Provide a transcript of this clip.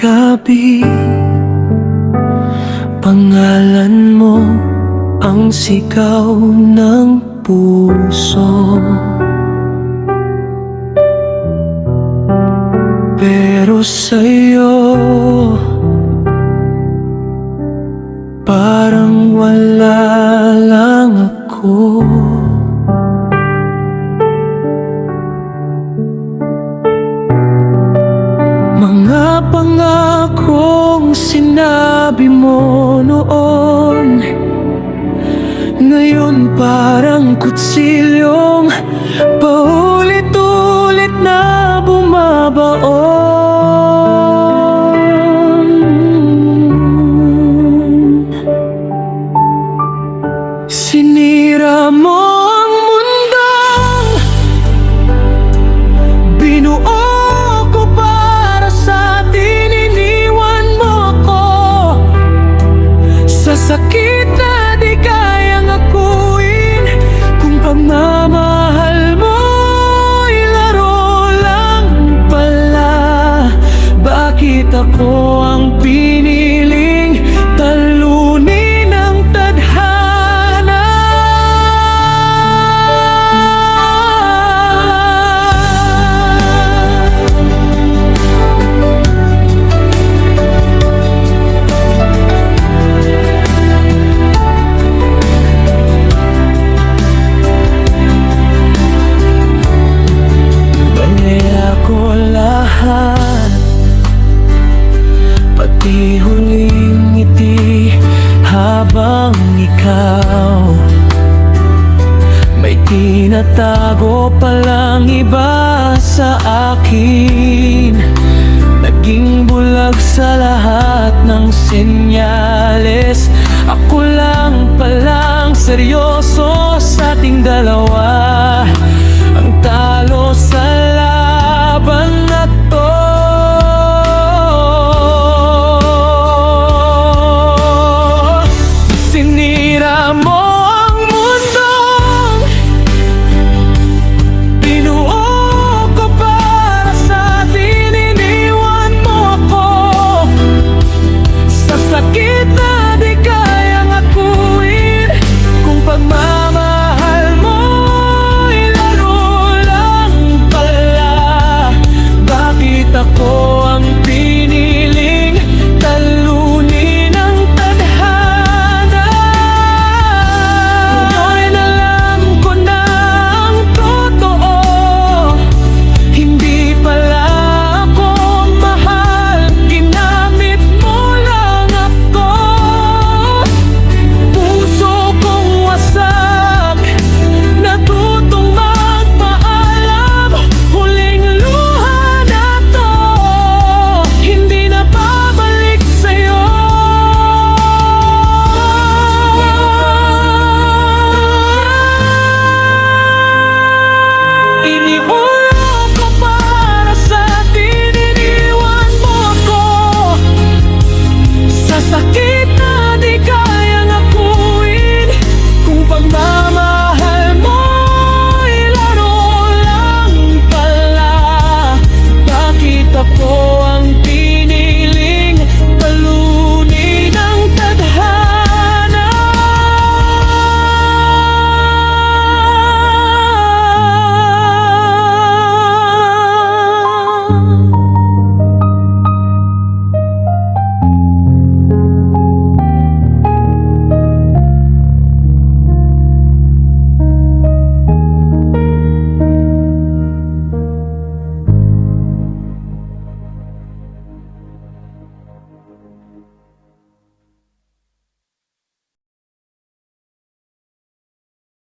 gabi, pangalan mo ang sigaw ng puso. Pero sa'yo parang wala lang ako. Mga pangakong sinabi mo noon, ngayon parang kutsilyong paulit-ulit na bumabaon. Sinira mo ang mundo, binuo ko para sa atin, iniwan mo ko sa sakit na di kayang akuin. Kung pagmamahal mo'y laro lang pala, bakit ako ang piniling talunin ng tadhana? Banaya ko lahat, pati huling ngiti, habang ikaw may tinatago palang iba sa akin. Naging bulag sa lahat ng senyales, ako lang palang seryoso sa ating dalawa.